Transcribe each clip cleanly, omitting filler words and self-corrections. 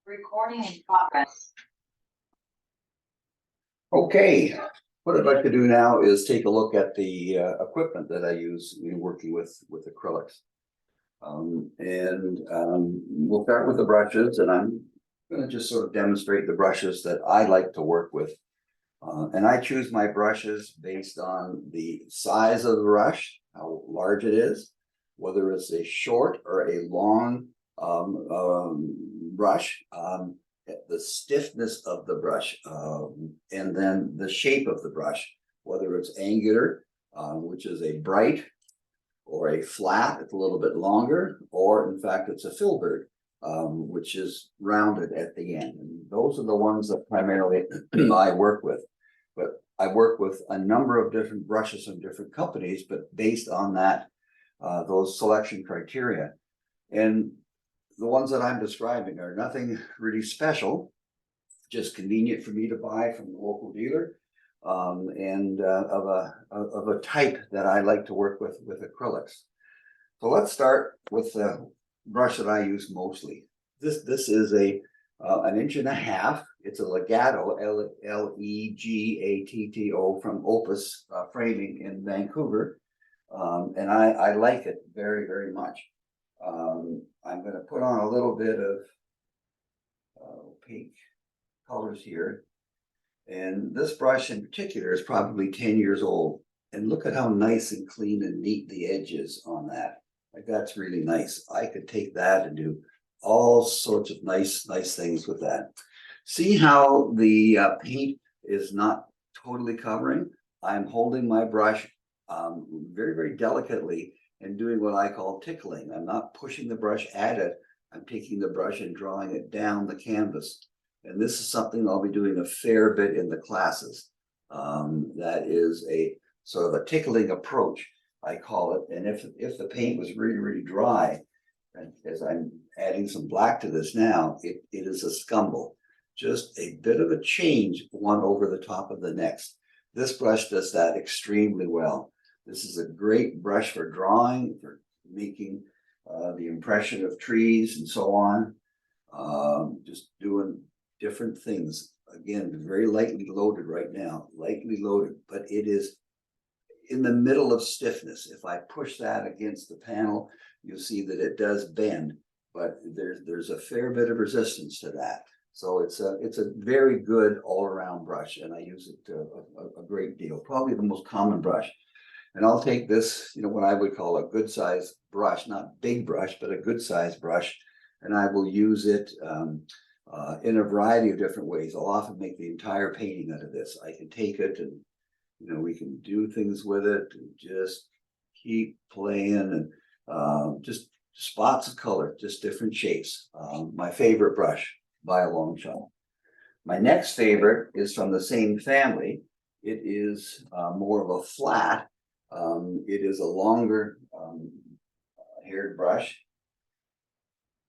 Recording in progress. Okay, what I'd like to do now is take a look at the equipment that I use in working with acrylics. We'll start with the brushes, and I'm going to just sort of demonstrate the brushes that I like to work with. And I choose my brushes based on the size of the brush, how large it is, whether it's a short or a long brush, the stiffness of the brush, and then the shape of the brush, whether it's angular, which is a bright, or a flat, it's a little bit longer, or in fact it's a filbert, which is rounded at the end. And those are the ones that primarily I work with. But I work with a number of different brushes from different companies, but based on that, those selection criteria. And the ones that I'm describing are nothing really special, just convenient for me to buy from the local dealer, and of a type that I like to work with acrylics. So let's start with the brush that I use mostly. This is an inch and a half. It's a Legato, Legatto from Opus Framing in Vancouver, and I like it very, very much. I'm going to put on a little bit of opaque colors here. And this brush in particular is probably 10 years old. And look at how nice and clean and neat the edge is on that. Like, that's really nice. I could take that and do all sorts of nice things with that. See how the paint is not totally covering? I'm holding my brush very, very delicately and doing what I call tickling. I'm not pushing the brush at it. I'm taking the brush and drawing it down the canvas. And this is something I'll be doing a fair bit in the classes. That is a sort of a tickling approach, I call it. And if the paint was really, really dry, and as I'm adding some black to this now, it is a scumble. Just a bit of a change, one over the top of the next. This brush does that extremely well. This is a great brush for drawing, for making the impression of trees and so on. Just doing different things. Again, very lightly loaded right now, lightly loaded, but it is in the middle of stiffness. If I push that against the panel, you'll see that it does bend, but there's a fair bit of resistance to that. So it's a very good all-around brush, and I use it a great deal. Probably the most common brush. And I'll take this, what I would call a good size brush, not big brush, but a good size brush, and I will use it in a variety of different ways. I'll often make the entire painting out of this. I can take it and, we can do things with it and just keep playing, and just spots of color, just different shapes. My favorite brush by a long shot. My next favorite is from the same family. It is more of a flat. It is a longer haired brush,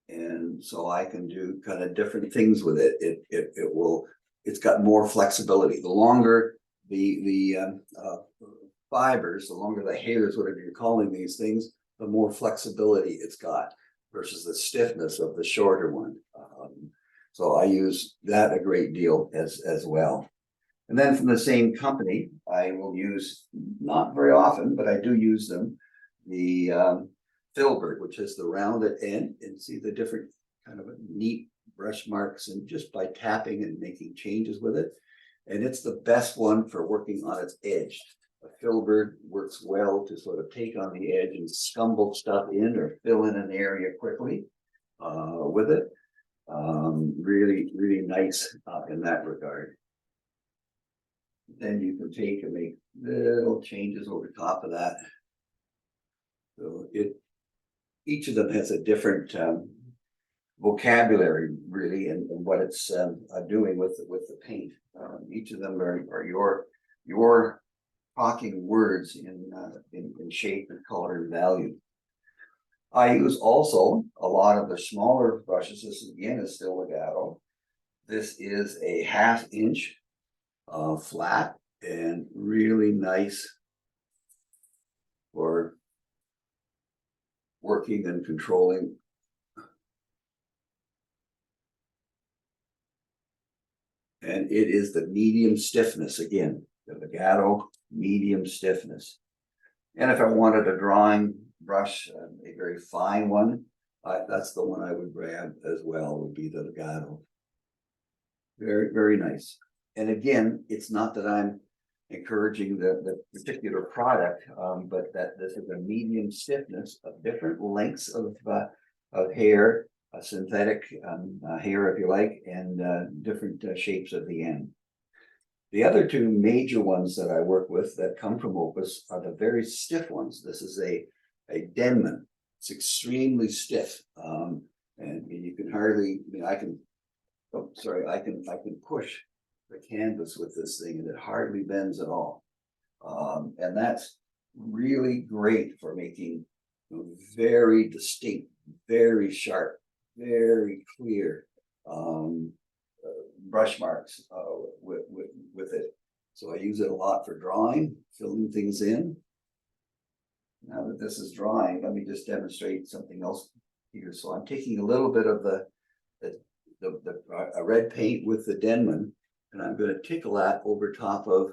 and so I can do kind of different things with it. It's got more flexibility. The longer the fibers, the longer the hairs, whatever you're calling these things, the more flexibility it's got versus the stiffness of the shorter one. So I use that a great deal as well. And then from the same company, I will use, not very often, but I do use them, the filbert, which is the rounded end, and see the different kind of neat brush marks, and just by tapping and making changes with it. And it's the best one for working on its edge. A filbert works well to sort of take on the edge and scumble stuff in or fill in an area quickly with it. Really, really nice in that regard. Then you can take and make little changes over top of that. So each of them has a different vocabulary, really, and what it's doing with the paint. Each of them are your talking words in shape and color and value. I use also a lot of the smaller brushes. This again is still Legato. This is a 1/2 inch flat and really nice for working and controlling And it is the medium stiffness again, the legato medium stiffness. And if I wanted a drawing brush, a very fine one, that's the one I would grab as well, would be the legato. Very, very nice. And again, it's not that I'm encouraging the particular product, but that this is a medium stiffness of different lengths of hair, synthetic hair, if you like, and different shapes of the end. The other two major ones that I work with that come from Opus are the very stiff ones. This is a Denman. It's extremely stiff, and you can hardly. I mean, I can. Oh, sorry. I can push the canvas with this thing, and it hardly bends at all. And that's really great for making very distinct, very sharp, very clear brush marks with it. So I use it a lot for drawing, filling things in. Now that this is drying, let me just demonstrate something else here. So I'm taking a little bit of the red paint with the Denman, and I'm going to tickle that over top of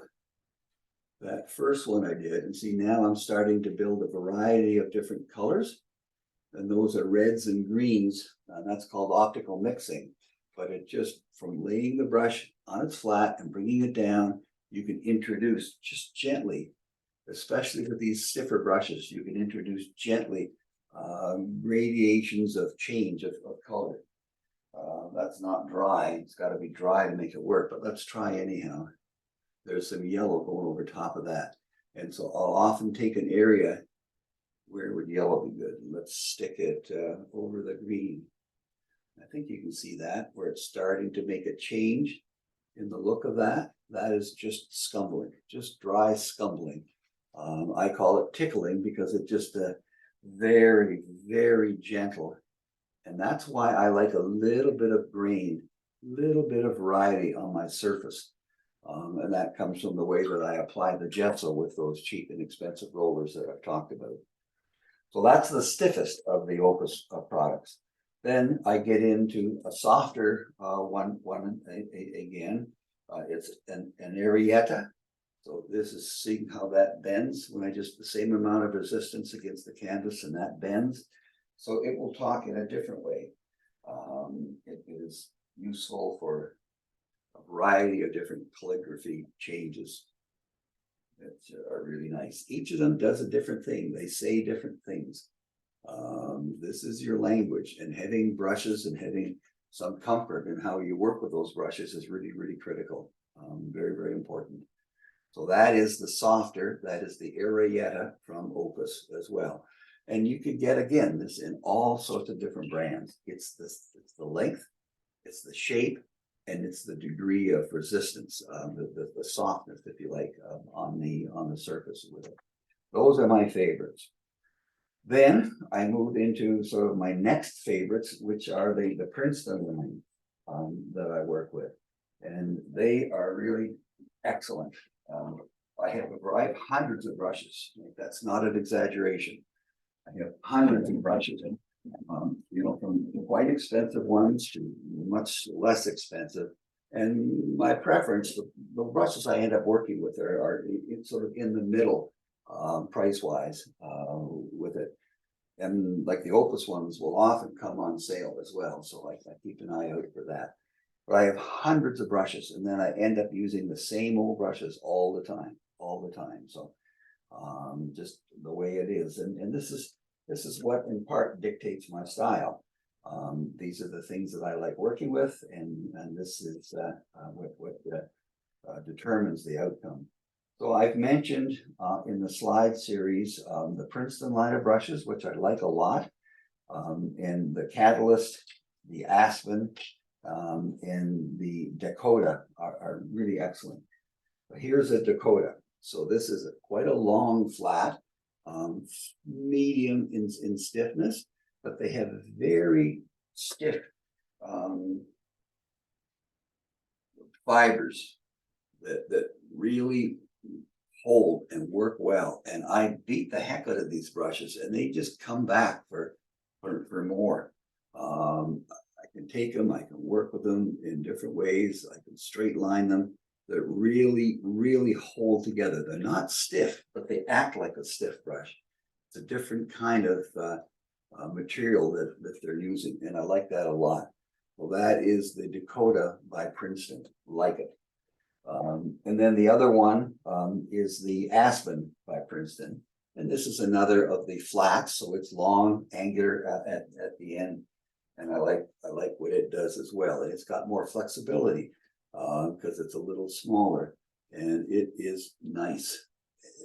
that first one I did. And see, now I'm starting to build a variety of different colors, and those are reds and greens, and that's called optical mixing. But it just, from laying the brush on its flat and bringing it down, you can introduce just gently, especially with these stiffer brushes, you can introduce gently gradations of change of color. That's not dry. It's got to be dry to make it work, but let's try anyhow. There's some yellow going over top of that. And so I'll often take an area where would yellow be good. Let's stick it over the green. I think you can see that where it's starting to make a change in the look of that. That is just scumbling, just dry scumbling. I call it tickling because it's just a very, very gentle. And that's why I like a little bit of grain, little bit of variety on my surface. And that comes from the way that I apply the gesso with those cheap and expensive rollers that I've talked about. So that's the stiffest of the Opus products. Then I get into a softer one again. It's an Arietta. So this is seeing how that bends when I just the same amount of resistance against the canvas, and that bends. So it will talk in a different way. It is useful for a variety of different calligraphy changes that are really nice. Each of them does a different thing. They say different things. This is your language, and having brushes and having some comfort in how you work with those brushes is really, really critical. Very, very important. So that is the softer, that is the Arietta from Opus as well. And you could get, again, this in all sorts of different brands. It's the length, it's the shape, and it's the degree of resistance, the softness, if you like, on the surface with it. Those are my favorites. Then I moved into sort of my next favorites, which are the Princeton line that I work with. And they are really excellent. I have hundreds of brushes. That's not an exaggeration. I have hundreds of brushes, and from quite expensive ones to much less expensive. And my preference, the brushes I end up working with are sort of in the middle, price-wise, with it. And like the Opus ones will often come on sale as well, so I keep an eye out for that. But I have hundreds of brushes, and then I end up using the same old brushes all the time. So just the way it is, and this is what in part dictates my style. These are the things that I like working with, and this is what determines the outcome. So I've mentioned in the slide series the Princeton line of brushes, which I like a lot, and the Catalyst, the Aspen, and the Dakota are really excellent. But here's a Dakota. So this is quite a long flat, medium in stiffness, but they have very stiff fibers that really hold and work well. And I beat the heck out of these brushes, and they just come back for more. I can take them, I can work with them in different ways, I can straight line them. They're really, really hold together. They're not stiff, but they act like a stiff brush. It's a different kind of material that they're using, and I like that a lot. Well, that is the Dakota by Princeton, like it. And then the other one is the Aspen by Princeton. And this is another of the flats, so it's long, angular at the end. And I like what it does as well. And it's got more flexibility because it's a little smaller, and it is nice.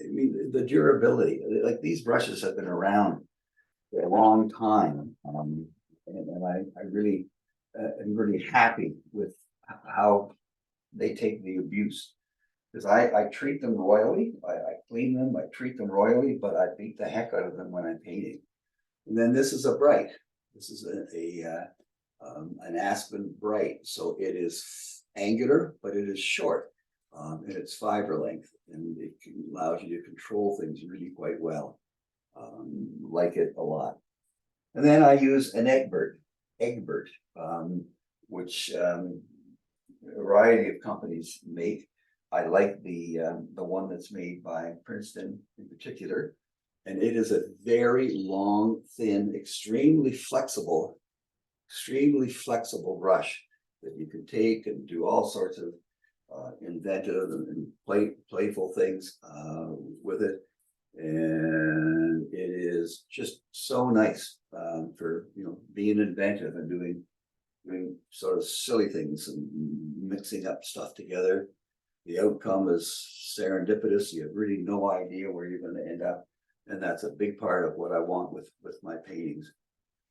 I mean, the durability, like these brushes have been around for a long time. And I really am really happy with how they take the abuse. Because I treat them royally, I clean them, I treat them royally, but I beat the heck out of them when I'm painting. And then this is a bright. This is an Aspen bright, so it is angular, but it is short, and it's fiber length, and it allows you to control things really quite well. Like it a lot. And then I use an Egbert, which a variety of companies make. I like the one that's made by Princeton in particular, and it is a very long, thin, extremely flexible brush that you can take and do all sorts of inventive and playful things with it, and it is just so nice for being inventive and doing sort of silly things and mixing up stuff together. The outcome is serendipitous. You have really no idea where you're going to end up. And that's a big part of what I want with my paintings.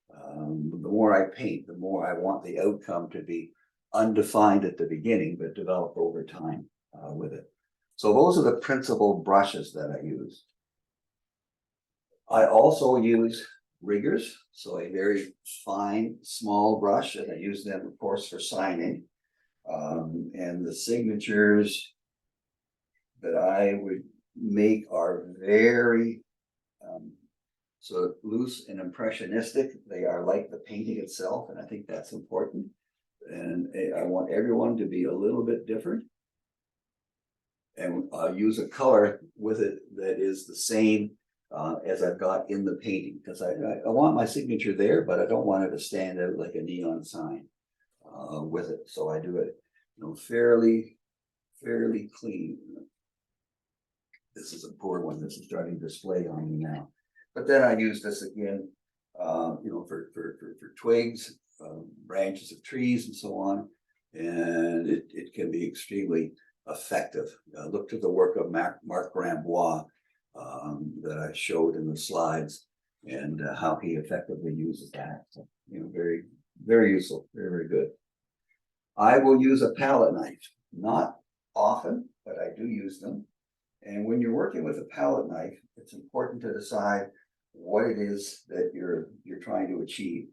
The more I paint, the more I want the outcome to be undefined at the beginning, but develop over time with it. So those are the principal brushes that I use. I also use riggers, so a very fine, small brush, and I use them, of course, for signing. And the signatures that I would make are very sort of loose and impressionistic. They are like the painting itself, and I think that's important. And I want everyone to be a little bit different. And I'll use a color with it that is the same as I've got in the painting, because I want my signature there, but I don't want it to stand out like a neon sign with it. So I do it, fairly clean. This is a poor one. This is starting to display on me now. But then I use this again, for twigs, branches of trees, and so on. And it can be extremely effective. Look to the work of Marc Grambois that I showed in the slides, and how he effectively uses that. So, very, very useful, very, very good. I will use a palette knife, not often, but I do use them. And when you're working with a palette knife, it's important to decide what it is that you're trying to achieve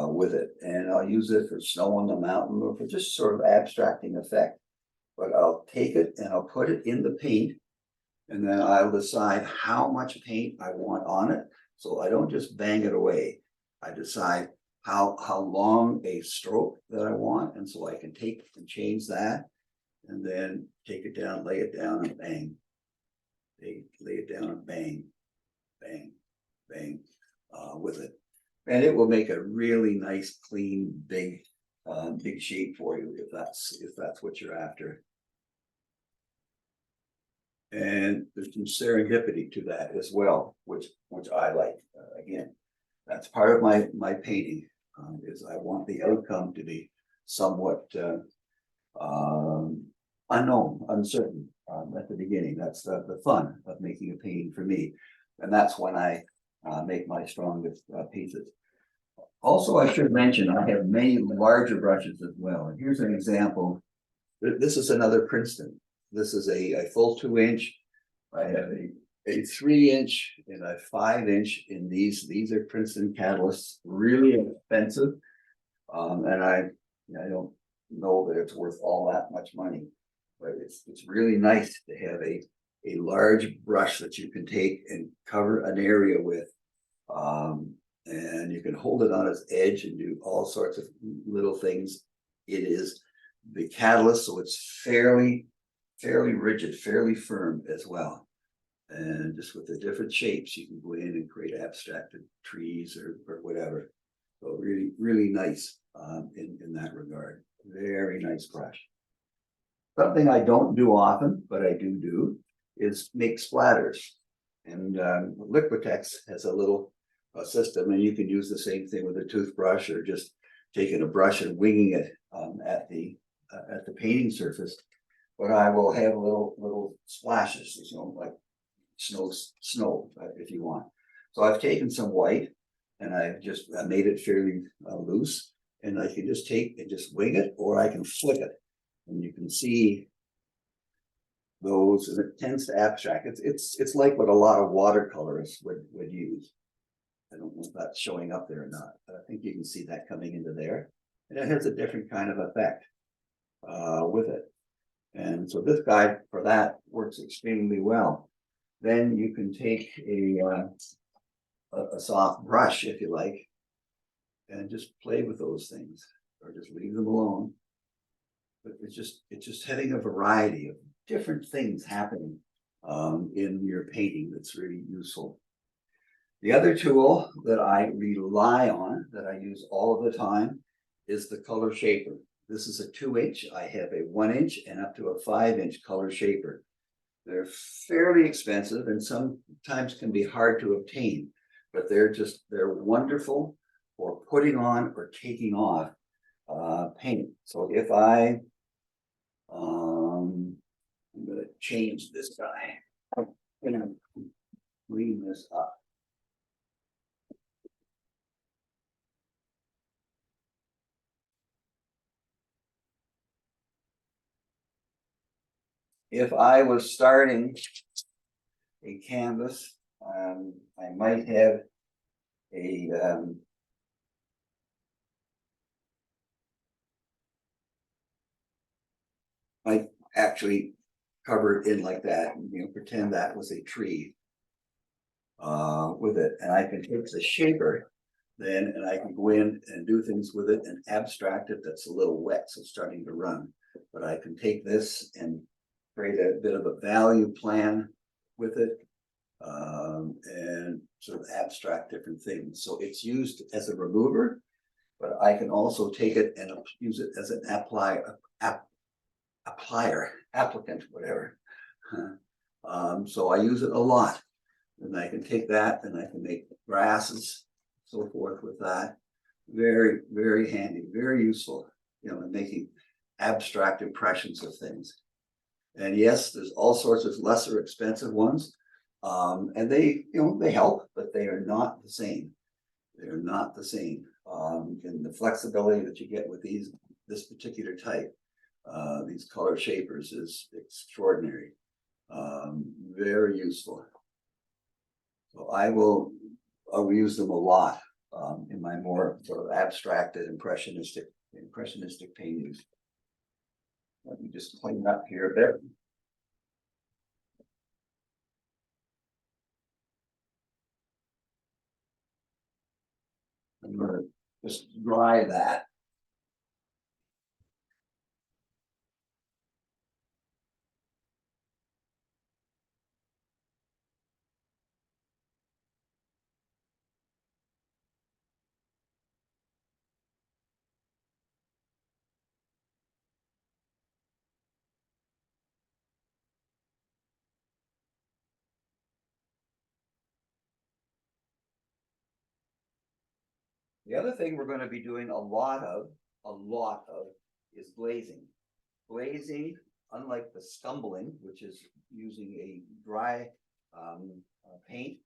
with it. And I'll use it for snow on the mountain, or for just sort of abstracting effect. But I'll take it and I'll put it in the paint, and then I'll decide how much paint I want on it. So I don't just bang it away. I decide how long a stroke that I want, and so I can take and change that, and then take it down, lay it down, and bang. Lay it down and bang, bang, bang with it, and it will make a really nice, clean, big shape for you if that's what you're after. And there's some serendipity to that as well, which I like. Again, that's part of my painting. Is I want the outcome to be somewhat unknown, uncertain at the beginning. That's the fun of making a painting for me, and that's when I make my strongest pieces. Also, I should mention I have many larger brushes as well. And here's an example. This is another Princeton. This is a full 2-inch. I have a 3-inch and a 5-inch in these. These are Princeton catalysts, really expensive. And I don't know that it's worth all that much money, but it's really nice to have a large brush that you can take and cover an area with. And you can hold it on its edge and do all sorts of little things. It is the catalyst, so it's fairly rigid, fairly firm as well. And just with the different shapes, you can go in and create abstracted trees or whatever. So really nice in that regard. Very nice brush. Something I don't do often, but I do is make splatters. And Liquitex has a little system, and you can use the same thing with a toothbrush or just taking a brush and winging it at the painting surface. But I will have little splashes, you know, like snow if you want. So I've taken some white and I've just made it fairly loose, and I can just take and just wing it, or I can flick it, and you can see those, and it tends to abstract. It's like what a lot of watercolorists would use. I don't know if that's showing up there or not, but I think you can see that coming into there, and it has a different kind of effect with it. And so this guy for that works extremely well. Then you can take a soft brush, if you like, and just play with those things, or just leave them alone. But it's just having a variety of different things happening in your painting that's really useful. The other tool that I rely on, that I use all of the time, is the color shaper. This is a 2-inch. I have a 1-inch and up to a 5-inch color shaper. They're fairly expensive and sometimes can be hard to obtain, but they're wonderful for putting on or taking off paint. So if I'm going to change this guy. I'm going to clean this up. If I was starting a canvas, I might have a might actually cover it in like that, and pretend that was a tree with it, and I can take the shaper then, and I can go in and do things with it and abstract it. That's a little wet, so it's starting to run, but I can take this and create a bit of a value plan with it, and sort of abstract different things. So it's used as a remover, but I can also take it and use it as an applicant, whatever. So I use it a lot, and I can take that and I can make grasses, so forth with that. Very handy, very useful, in making abstract impressions of things. And yes, there's all sorts of lesser expensive ones, and they help, but they are not the same. They're not the same. And the flexibility that you get with this particular type, these color shapers, is extraordinary. Very useful. So I'll use them a lot in my more sort of abstracted impressionistic paintings. Let me just clean up here a bit. I'm going to just dry that. The other thing we're going to be doing a lot of is glazing. Glazing, unlike the scumbling, which is using a dry paint,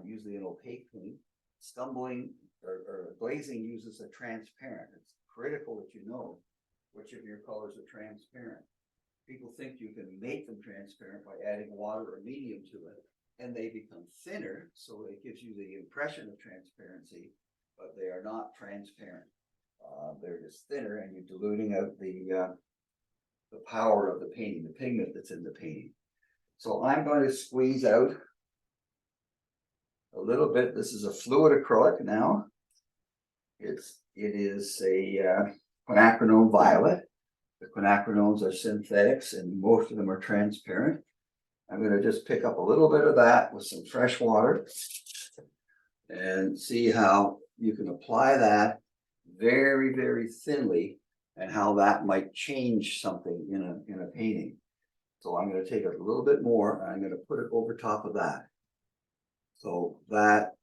usually an opaque paint, scumbling or glazing uses a transparent. It's critical that you know which of your colors are transparent. People think you can make them transparent by adding water or medium to it, and they become thinner, so it gives you the impression of transparency, but they are not transparent. They're just thinner, and you're diluting out the power of the painting, the pigment that's in the painting. So I'm going to squeeze out a little bit. This is a fluid acrylic now. It is a quinacridone violet. The quinacridones are synthetics and most of them are transparent. I'm going to just pick up a little bit of that with some fresh water and see how you can apply that very, very thinly and how that might change something in a painting. So I'm going to take a little bit more and I'm going to put it over top of that. So that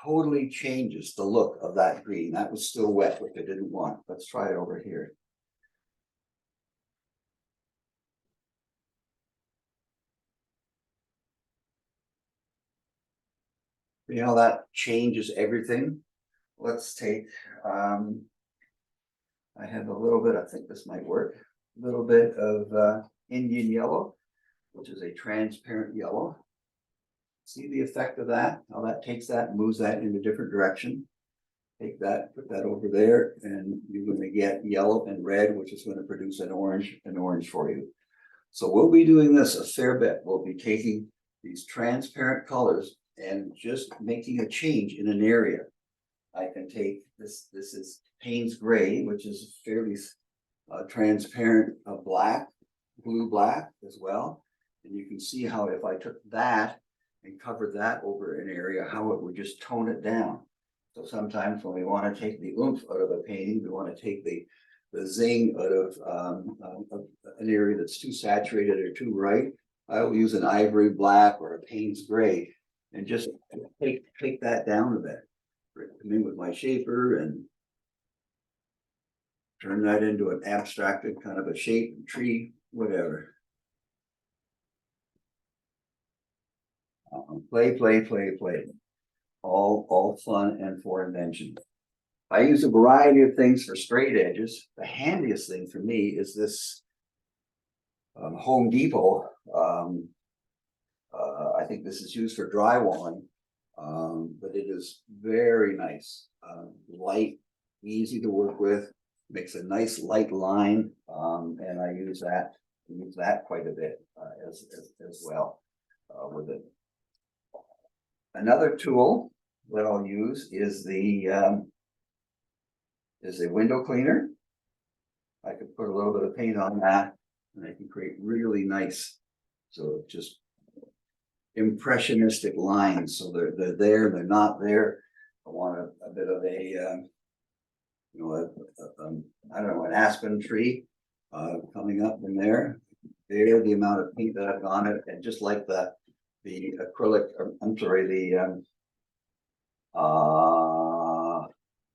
totally changes the look of that green. That was still wet, which I didn't want. Let's try it over here. See how that changes everything? Let's take, I have a little bit, I think this might work, a little bit of Indian yellow, which is a transparent yellow. See the effect of that? How that takes that and moves that in a different direction. Take that, put that over there, and you're going to get yellow and red, which is going to produce an orange for you. So we'll be doing this a fair bit. We'll be taking these transparent colors and just making a change in an area. I can take this is Payne's gray, which is fairly transparent black, blue black as well. And you can see how if I took that and covered that over an area, how it would just tone it down. So sometimes when we want to take the oomph out of a painting, we want to take the zing out of an area that's too saturated or too bright. I will use an ivory black or a Payne's gray and just take that down a bit. Come in with my shaper and turn that into an abstracted kind of a shape, tree, whatever. Play. All fun and for invention. I use a variety of things for straight edges. The handiest thing for me is this Home Depot. I think this is used for drywalling, but it is very nice, light, easy to work with, makes a nice light line, and I use that quite a bit as well with it. Another tool that I'll use is the window cleaner. I could put a little bit of paint on that and I can create really nice, so just impressionistic lines. So they're there, they're not there. I want a bit of a I don't know, an aspen tree coming up in there. There, the amount of paint that I've on it, and just like the acrylic, I'm sorry, the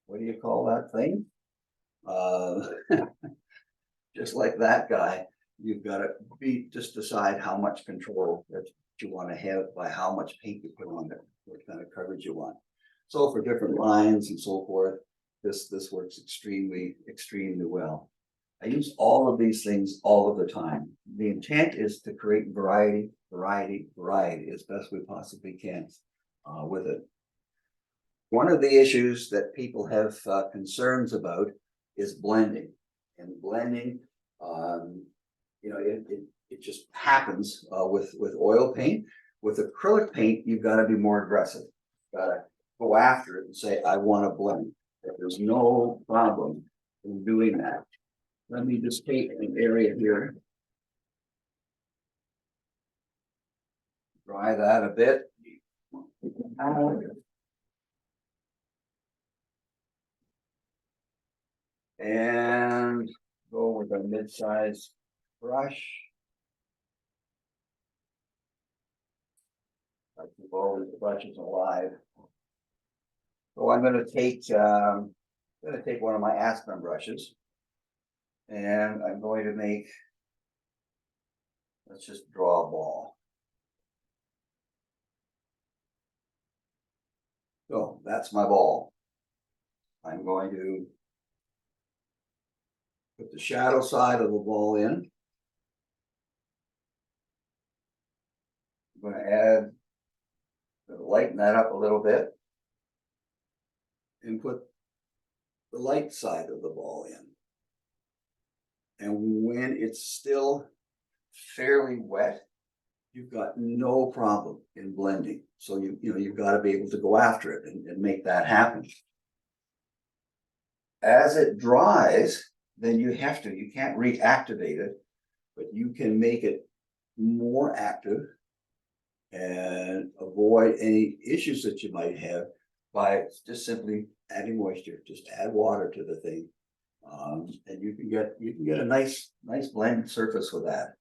what do you call that thing? Just like that guy, you've got to just decide how much control that you want to have by how much paint you put on it, what kind of coverage you want. So for different lines and so forth, this works extremely well. I use all of these things all of the time. The intent is to create variety as best we possibly can with it. One of the issues that people have concerns about is blending. And blending, it just happens with oil paint. With acrylic paint, you've got to be more aggressive. You've got to go after it and say, I want to blend. There's no problem in doing that. Let me just take an area here. Dry that a bit. And go with a mid-size brush. I keep all these brushes alive. So I'm going to take one of my aspen brushes, and I'm going to make. Let's just draw a ball. So that's my ball. I'm going to put the shadow side of the ball in. I'm going to lighten that up a little bit and put the light side of the ball in. And when it's still fairly wet, you've got no problem in blending. So you've got to be able to go after it and make that happen. As it dries, then you can't reactivate it, but you can make it more active and avoid any issues that you might have by just simply adding moisture. Just add water to the thing, and you can get a nice blended surface with that.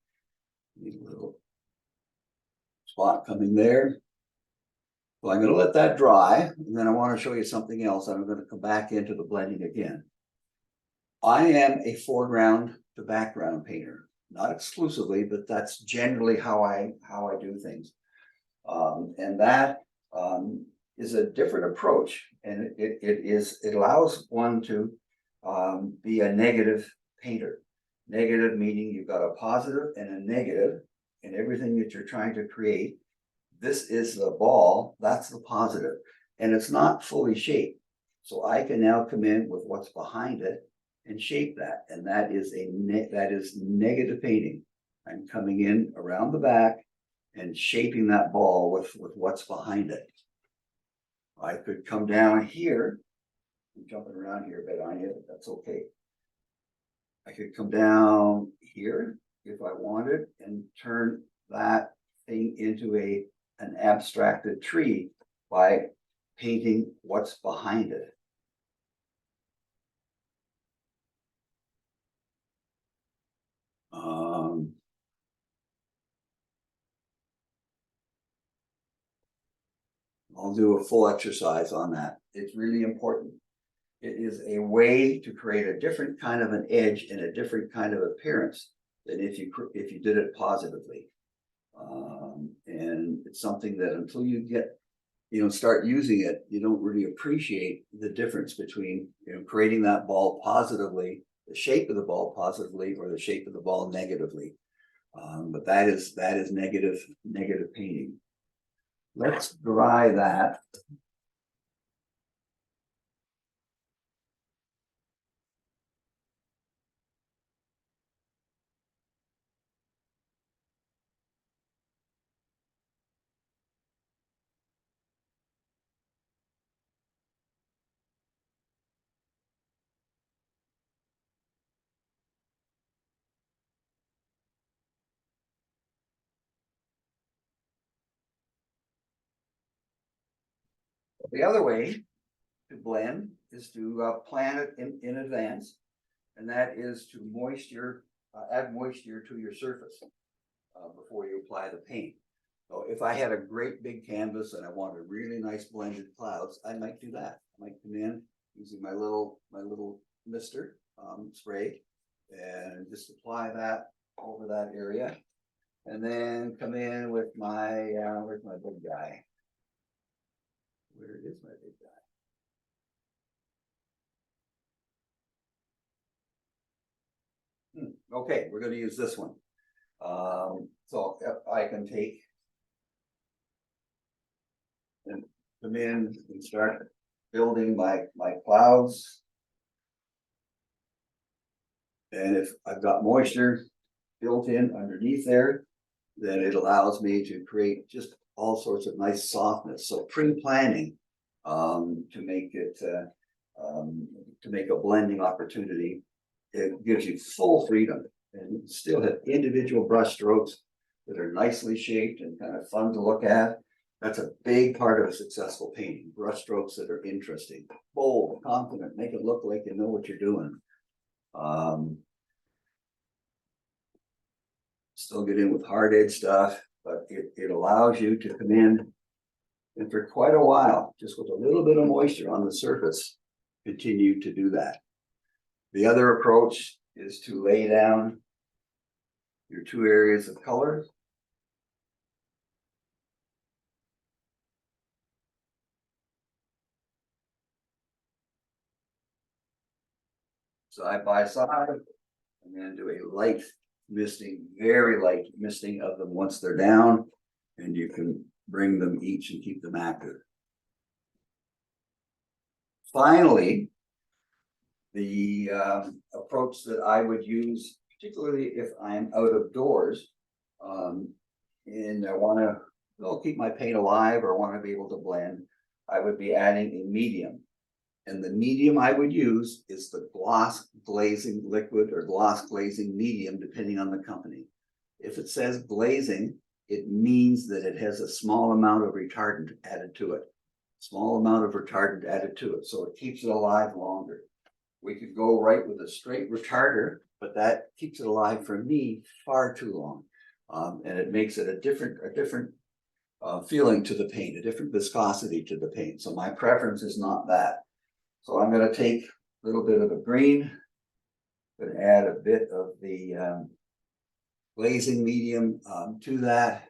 Need a little spot coming there. Well, I'm going to let that dry, and then I want to show you something else. I'm going to come back into the blending again. I am a foreground to background painter, not exclusively, but that's generally how I do things. And that is a different approach, and it allows one to be a negative painter. Negative meaning you've got a positive and a negative in everything that you're trying to create. This is the ball, that's the positive, and it's not fully shaped. So I can now come in with what's behind it and shape that, and that is negative painting. I'm coming in around the back and shaping that ball with what's behind it. I could come down here. I'm jumping around here a bit on you, but that's okay. I could come down here if I wanted and turn that thing into an abstracted tree by painting what's behind it. I'll do a full exercise on that. It's really important. It is a way to create a different kind of an edge and a different kind of appearance than if you did it positively. And it's something that until you start using it, you don't really appreciate the difference between creating that ball positively, the shape of the ball positively, or the shape of the ball negatively. But that is negative painting. Let's dry that. The other way to blend is to plan it in advance, and that is to add moisture to your surface before you apply the paint. So if I had a great big canvas and I wanted really nice blended clouds, I might do that. I might come in using my little mister spray and just apply that over that area, and then come in with my where's my big guy? Where is my big guy? Okay, we're going to use this one. So I can take and come in and start building my clouds. And if I've got moisture built in underneath there, then it allows me to create just all sorts of nice softness. So pre-planning to make a blending opportunity, it gives you full freedom, and you still have individual brush strokes that are nicely shaped and kind of fun to look at. That's a big part of a successful painting. Brush strokes that are interesting, bold, confident, make it look like you know what you're doing. Still get in with hard edge stuff, but it allows you to come in and for quite a while, just with a little bit of moisture on the surface, continue to do that. The other approach is to lay down your two areas of color. Side by side, and then do a light misting, very light misting of them once they're down, and you can bring them each and keep them active. Finally, the approach that I would use, particularly if I'm out of doors, and I wanna, keep my paint alive or wanna be able to blend, I would be adding a medium. And the medium I would use is the gloss glazing liquid or gloss glazing medium, depending on the company. If it says glazing, it means that it has a small amount of retardant added to it. Small amount of retardant added to it, so it keeps it alive longer. We could go right with a straight retarder, but that keeps it alive for me far too long. And it makes it a different feeling to the paint, a different viscosity to the paint. So my preference is not that. So I'm gonna take a little bit of a green, gonna add a bit of the glazing medium to that.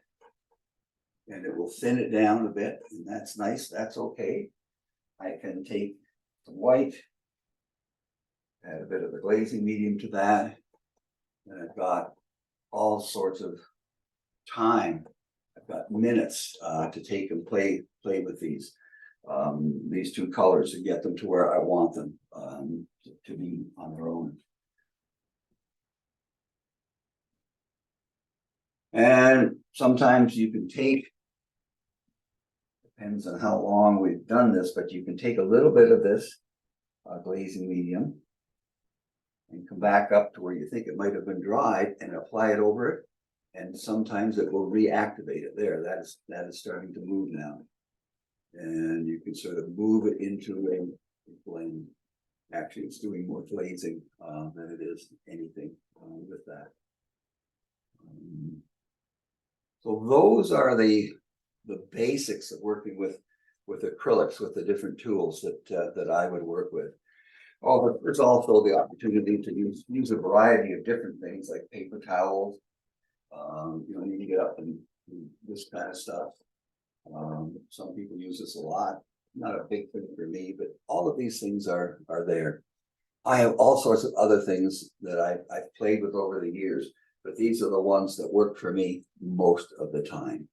And it will thin it down a bit, and that's nice, that's okay. I can take some white, add a bit of the glazing medium to that. And I've got all sorts of time. I've got minutes to take and play with these two colors and get them to where I want them to be on their own. And sometimes you can take, depends on how long we've done this, but you can take a little bit of this glazing medium and come back up to where you think it might have been dried and apply it over it. And sometimes it will reactivate it there. That is starting to move now. And you can sort of move it into a blend. Actually, it's doing more glazing than it is anything with that. So those are the basics of working with acrylics, with the different tools that I would work with. Oh, but there's also the opportunity to use a variety of different things like paper towels. You don't need to get up and do this kind of stuff. Some people use this a lot. Not a big thing for me, but all of these things are there. I have all sorts of other things that I've played with over the years, but these are the ones that work for me most of the time.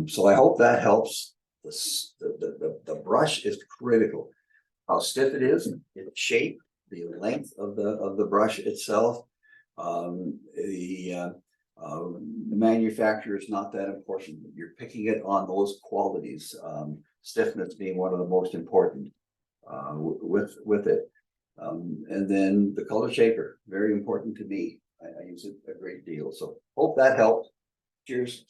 So I hope that helps. The brush is critical. How stiff it is, its shape, the length of the brush itself. The manufacturer is not that important. You're picking it on those qualities. Stiffness being one of the most important with it. And then the color shaper, very important to me. I use it a great deal. So hope that helped. Cheers.